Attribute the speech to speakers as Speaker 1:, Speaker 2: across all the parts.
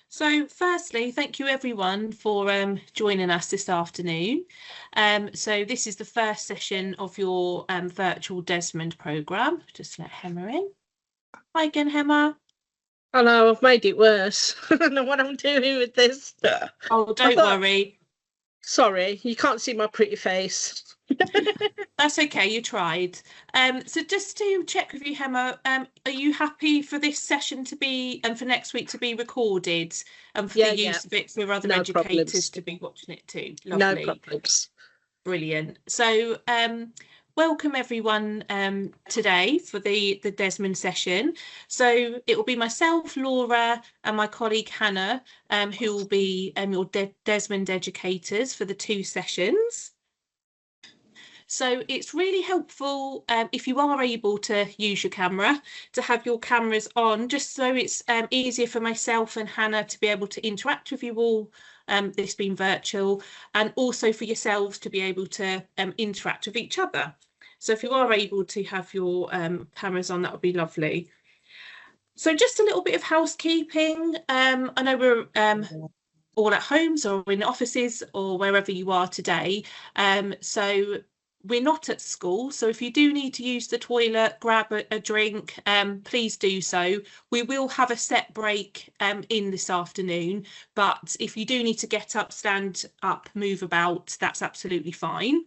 Speaker 1: So firstly, thank you everyone for joining us this afternoon. So this is the first session of your virtual Desmond programme. Just let Hemma in. Hi again, Hemma.
Speaker 2: Hello, I've made it worse. I don't know what I'm doing with this.
Speaker 1: Oh, don't worry.
Speaker 2: Sorry, you can't see my pretty face.
Speaker 1: That's okay, you tried. So just to check with you, Hemma, are you happy for this session to be and for next week to be recorded and for the use of it for other educators to be watching it too? Lovely.
Speaker 2: No problems.
Speaker 1: Brilliant. So welcome everyone today for the Desmond session. So it will be myself, Laura, and my colleague Hannah who will be your Desmond educators for the 2 sessions. So it's really helpful if you are able to use your camera to have your cameras on, just so it's easier for myself and Hannah to be able to interact with you all, this being virtual, and also for yourselves to be able to interact with each other. So if you are able to have your cameras on, that would be lovely. So just a little bit of housekeeping. I know we're all at homes or in offices or wherever you are today. So we're not at school, so if you do need to use the toilet, grab a drink, please do so. We will have a set break in this afternoon, but if you do need to get up, stand up, move about, that's absolutely fine.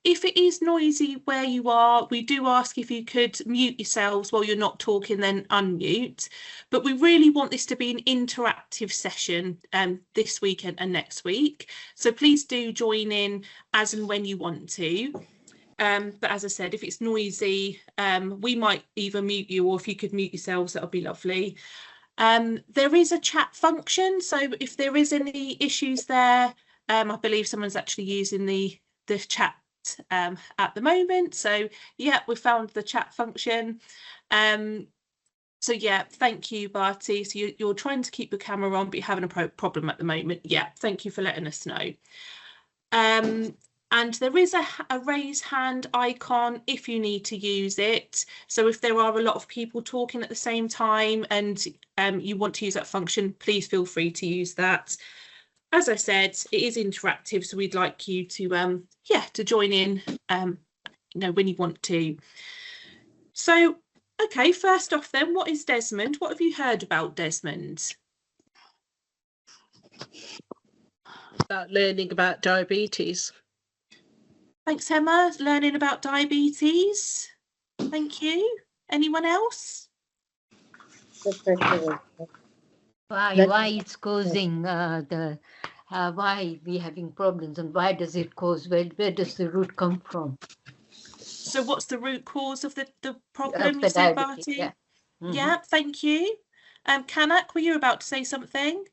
Speaker 1: If it is noisy where you are, we do ask if you could mute yourselves while you're not talking, then unmute. But we really want this to be an interactive session this week and next week. So please do join in as and when you want to. But as I said, if it's noisy, we might either mute you, or if you could mute yourselves, that would be lovely. There is a chat function, so if there is any issues there, I believe someone's actually using the chat at the moment. So yeah, we found the chat function. So yeah, thank you, Barty. So you're trying to keep your camera on, but you're having a problem at the moment. Yeah, thank you for letting us know. And there is a raise hand icon if you need to use it. So if there are a lot of people talking at the same time and you want to use that function, please feel free to use that. As I said, it is interactive, so we'd like you to to join in when you want to. So okay, first off then, what is Desmond? What have you heard about Desmond?
Speaker 2: About learning about diabetes.
Speaker 1: Thanks, Emma. Learning about diabetes. Thank you. Anyone else?
Speaker 3: Why it's causing why we having problems, and why does it cause? Where does the root come from?
Speaker 1: So what's the root cause of the problem, you say, Barty?
Speaker 3: Yeah.
Speaker 1: Yeah, thank you. Kanak, were you about to say something?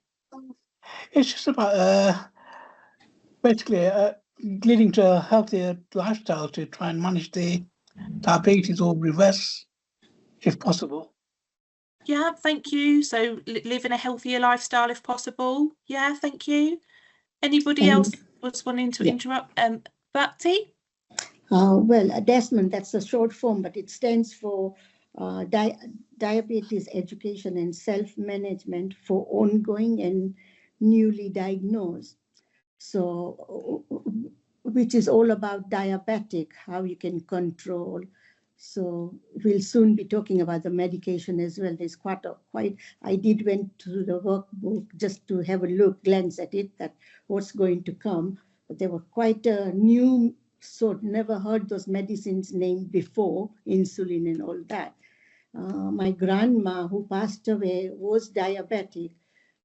Speaker 4: It's just about basically leading to a healthier lifestyle to try and manage the diabetes or reverse, if possible.
Speaker 1: Yeah, thank you. So living a healthier lifestyle if possible. Yeah, thank you. Anybody else was wanting to interrupt? Bhakti?
Speaker 5: Well, Desmond, that's a short form, but it stands for Diabetes Education and Self-Management for Ongoing and Newly Diagnosed. So, which is all about diabetic, how you can control. So we'll soon be talking about the medication as well. There's quite, I did went to the workbook just to have a glance at it, that what's going to come. But there were quite a new sort, never heard those medicines named before, insulin and all that. My grandma, who passed away, was diabetic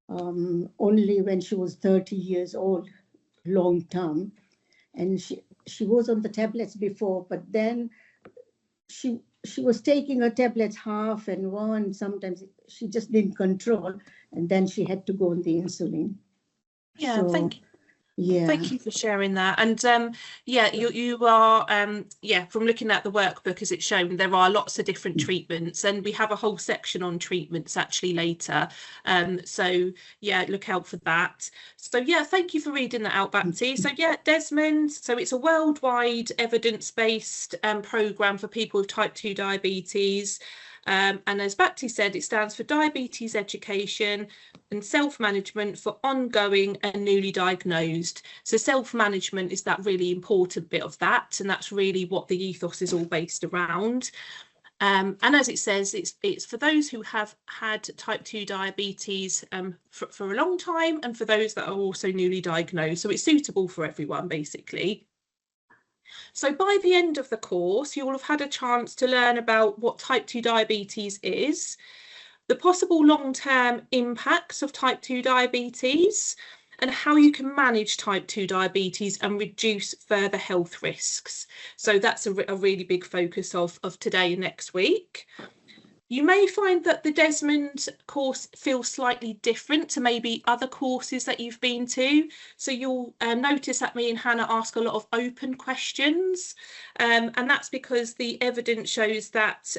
Speaker 5: only when she was 30 years old, long term. And she was on the tablets before, but then she was taking her tablets half and one, sometimes she just didn't control, and then she had to go on the insulin.
Speaker 1: Yeah, so, thank you for sharing that. And yeah, you are from looking at the workbook, as it's shown, there are lots of different treatments, and we have a whole section on treatments actually later. So yeah, look out for that. So yeah, thank you for reading that out, Bapti. So yeah, Desmond, so it's a worldwide evidence-based program for people with type 2 diabetes. And as Bapti said, it stands for Diabetes Education and Self-Management for Ongoing and Newly Diagnosed. So self-management is that really important bit of that, and that's really what the ethos is all based around. And as it says, it's for those who have had type 2 diabetes for a long time, and for those that are also newly diagnosed. So it's suitable for everyone, basically. So by the end of the course, you will have had a chance to learn about what type 2 diabetes is, the possible long-term impacts of type 2 diabetes, and how you can manage type 2 diabetes and reduce further health risks. So that's a really big focus of today and next week. You may find that the Desmond course feels slightly different to maybe other courses that you've been to. So you'll notice that me and Hannah ask a lot of open questions. And that's because the evidence shows that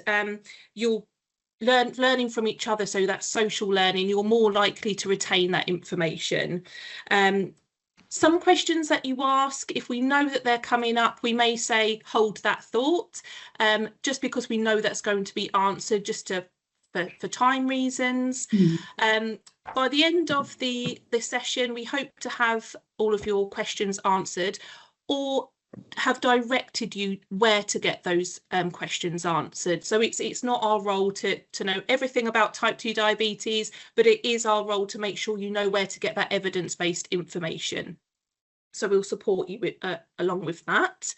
Speaker 1: you'll learning from each other, so that's social learning, you're more likely to retain that information. Some questions that you ask, if we know that they're coming up, we may say hold that thought, just because we know that's going to be answered, just for time reasons. By the end of the session, we hope to have all of your questions answered, or have directed you where to get those questions answered. So it's not our role to know everything about type 2 diabetes, but it is our role to make sure you know where to get that evidence-based information. So we'll support you along with that.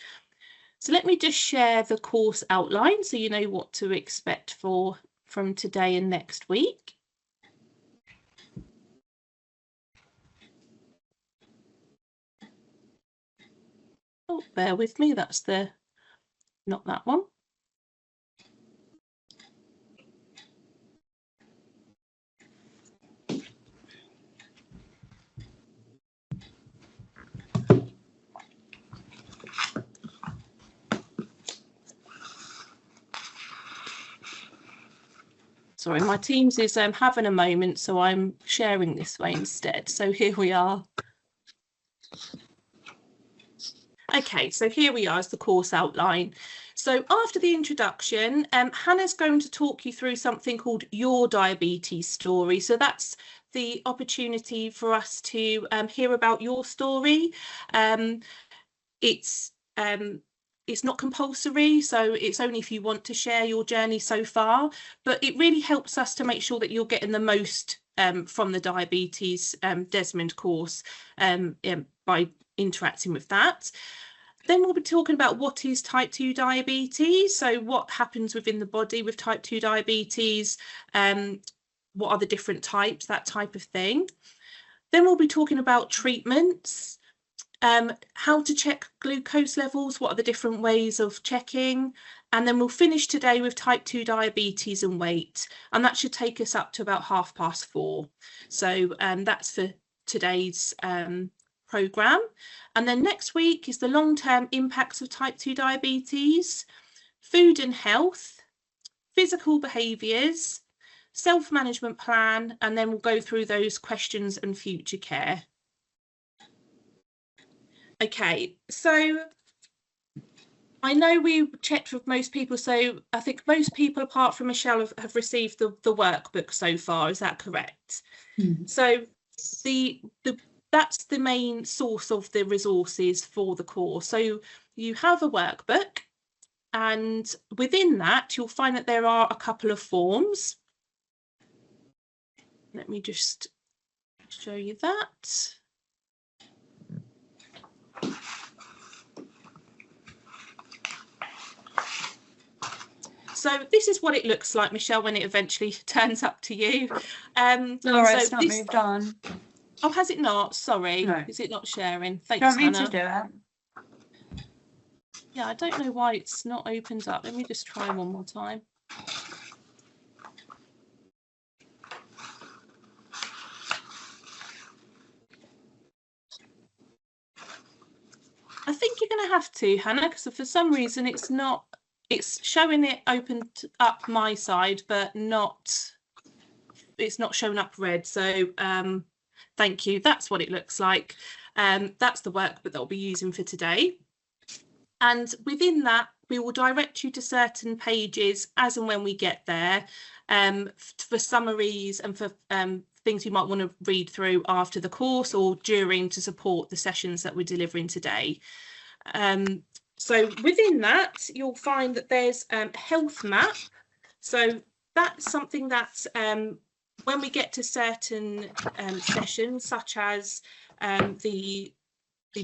Speaker 1: So let me just share the course outline so you know what to expect from today and next week. Oh, bear with me, that's not that one. Sorry, my Teams is having a moment, so I'm sharing this way instead. So here we are. Okay, so here we are as the course outline. So after the introduction, Hannah's going to talk you through something called Your Diabetes Story. So that's the opportunity for us to hear about your story. It's not compulsory, so it's only if you want to share your journey so far, but it really helps us to make sure that you're getting the most from the Diabetes Desmond course by interacting with that. Then we'll be talking about what is type 2 diabetes, so what happens within the body with type 2 diabetes, what are the different types, that type of thing. Then we'll be talking about treatments, how to check glucose levels, what are the different ways of checking, and then we'll finish today with type 2 diabetes and weight, and that should take us up to about 4:30. So that's for today's programme. And then next week is the long-term impacts of type 2 diabetes, food and health, physical behaviours, self-management plan, and then we'll go through those questions and future care. Okay, so I know we checked with most people, so I think most people apart from Michelle have received the workbook so far, is that correct? So that's the main source of the resources for the course. So you have a workbook, and within that you'll find that there are a couple of forms. Let me just show you that. So this is what it looks like, Michelle, when it eventually turns up to you.
Speaker 6: Laura, it's not moved on.
Speaker 1: Oh, has it not? Sorry.
Speaker 6: No.
Speaker 1: Is it not sharing? Thanks,
Speaker 6: Do you want me
Speaker 1: Hannah.
Speaker 6: to do it?
Speaker 1: Yeah, I don't know why it's not opened up. Let me just try one more time. I think you're going to have to, Hannah, because for some reason it's showing it opened up my side, but it's not showing up red. So thank you. That's what it looks like. That's the workbook that I'll be using for today. And within that, we will direct you to certain pages as and when we get there, for summaries and for things you might want to read through after the course or during to support the sessions that we're delivering today. So within that, you'll find that there's a health map. So that's something that when we get to certain sessions, such as the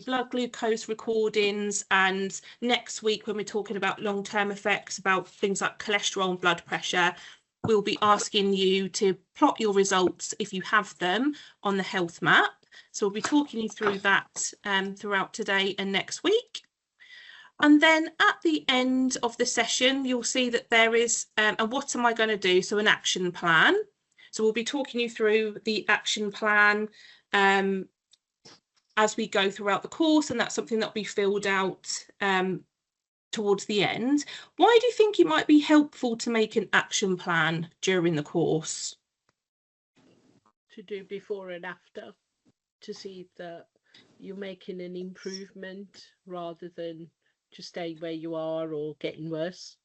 Speaker 1: blood glucose recordings, and next week when we're talking about long-term effects about things like cholesterol and blood pressure, we'll be asking you to plot your results, if you have them, on the health map. So we'll be talking you through that throughout today and next week. And then at the end of the session, you'll see that there is, and what am I going to do? So an action plan. So we'll be talking you through the action plan as we go throughout the course, and that's something that will be filled out towards the end. Why do you think it might be helpful to make an action plan during the course?
Speaker 2: To do before and after, to see that you're making an improvement rather than just staying where you are or getting worse.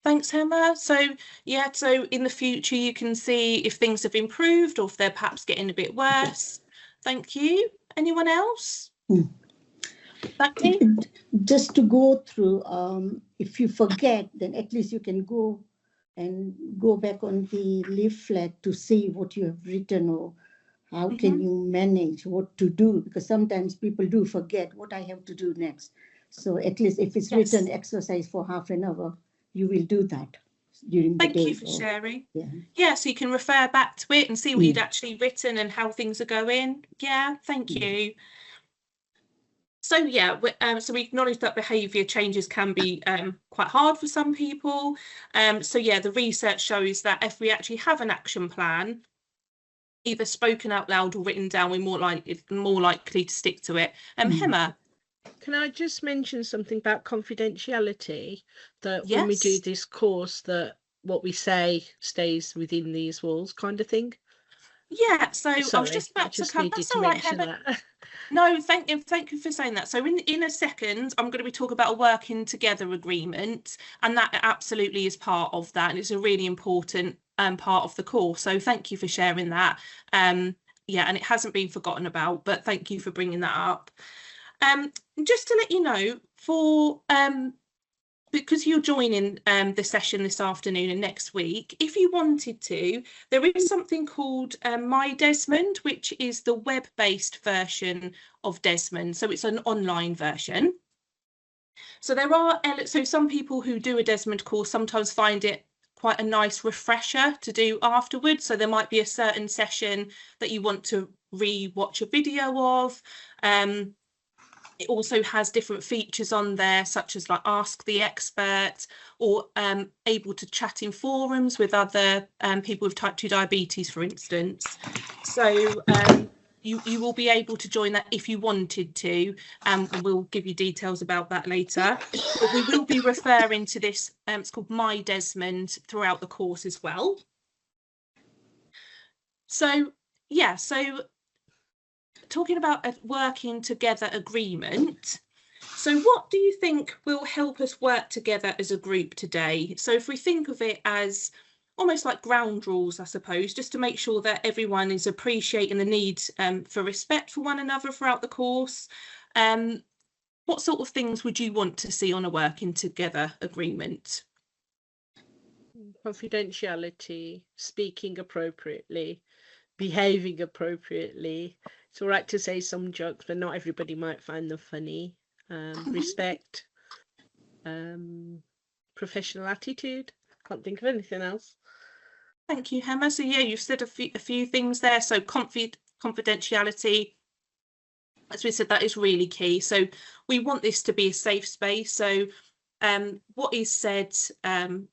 Speaker 1: Thanks, Emma. So yeah, so in the future you can see if things have improved or if they're perhaps getting a bit worse. Thank you. Anyone else?
Speaker 5: Just to go through, if you forget, then at least you can go back on the leaflet to see what you have written, or how can you manage what to do, because sometimes people do forget what I have to do next. So at least if it's written exercise for half an hour, you will do that during the day.
Speaker 1: Thank you for sharing. Yeah, so you can refer back to it and see what you'd actually written and how things are going. Yeah, thank you. So yeah, so we acknowledge that behaviour changes can be quite hard for some people. So yeah, the research shows that if we actually have an action plan, either spoken out loud or written down, we're more likely to stick to it. Hema.
Speaker 2: Can I just mention something about confidentiality, that when we do this course, that what we say stays within these walls, kind of thing?
Speaker 1: Yeah, so
Speaker 2: sorry,
Speaker 1: I was just about to come. That's all right, Heather. No, thank you for saying that. So in a second, I'm going to be talking about a working together agreement, and that absolutely is part of that, and it's a really important part of the course. So thank you for sharing that. Yeah, and it hasn't been forgotten about, but thank you for bringing that up. Just to let you know, for because you're joining the session this afternoon and next week, if you wanted to, there is something called My Desmond, which is the web-based version of Desmond. So it's an online version. So there are, so some people who do a Desmond course sometimes find it quite a nice refresher to do afterwards. So there might be a certain session that you want to re-watch a video of. It also has different features on there, such as like Ask the Expert, or able to chat in forums with other people with type 2 diabetes, for instance. So you will be able to join that if you wanted to, and we'll give you details about that later. But we will be referring to this, it's called My Desmond, throughout the course as well. So yeah, so talking about a working together agreement. So what do you think will help us work together as a group today? So if we think of it as almost like ground rules, I suppose, just to make sure that everyone is appreciating the need for respect for one another throughout the course. What sort of things would you want to see on a working together agreement?
Speaker 2: Confidentiality, speaking appropriately, behaving appropriately. It's all right to say some jokes, but not everybody might find them funny. Respect, professional attitude. Can't think of anything else.
Speaker 1: Thank you, Hema. So yeah, you've said a few things there. So confidentiality, as we said, that is really key. So we want this to be a safe space. So what is said,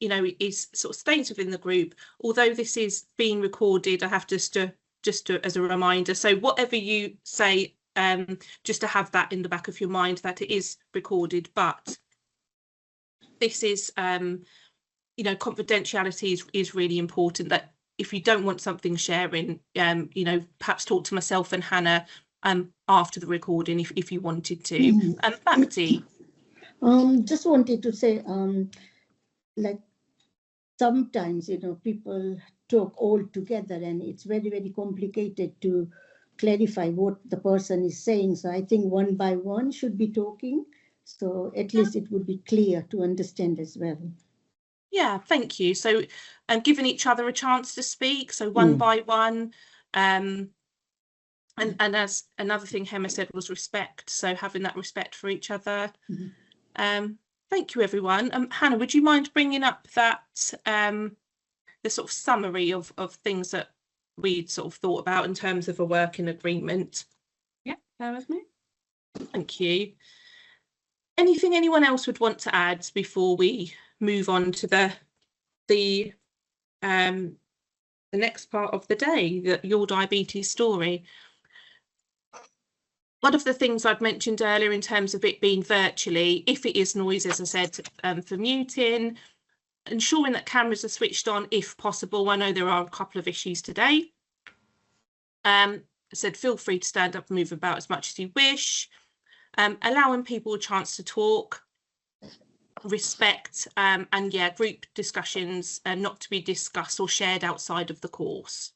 Speaker 1: you know, is sort of stays within the group. Although this is being recorded, I have just to as a reminder. So whatever you say, just to have that in the back of your mind that it is recorded. But this is, you know, confidentiality is really important. That if you don't want something sharing, you know, perhaps talk to myself and Hannah after the recording if you wanted to. Bhakti.
Speaker 5: Just wanted to say, like sometimes, people talk all together and it's very, very complicated to clarify what the person is saying. So I think one by one should be talking. So at least it would be clear to understand as well.
Speaker 1: Yeah, thank you. So giving each other a chance to speak, so one by one. And as another thing Hema said was respect, so having that respect for each other. Thank you, everyone. Hannah, would you mind bringing up that the sort of summary of things that we'd sort of thought about in terms of a working agreement?
Speaker 6: Yeah, bear with me.
Speaker 1: Thank you. Anything anyone else would want to add before we move on to the next part of the day, your diabetes story? One of the things I'd mentioned earlier in terms of it being virtually, if it is noise, as I said, for muting, ensuring that cameras are switched on if possible. I know there are a couple of issues today. I said feel free to stand up and move about as much as you wish. Allowing people a chance to talk, respect, and yeah, group discussions not to be discussed or shared outside of the course.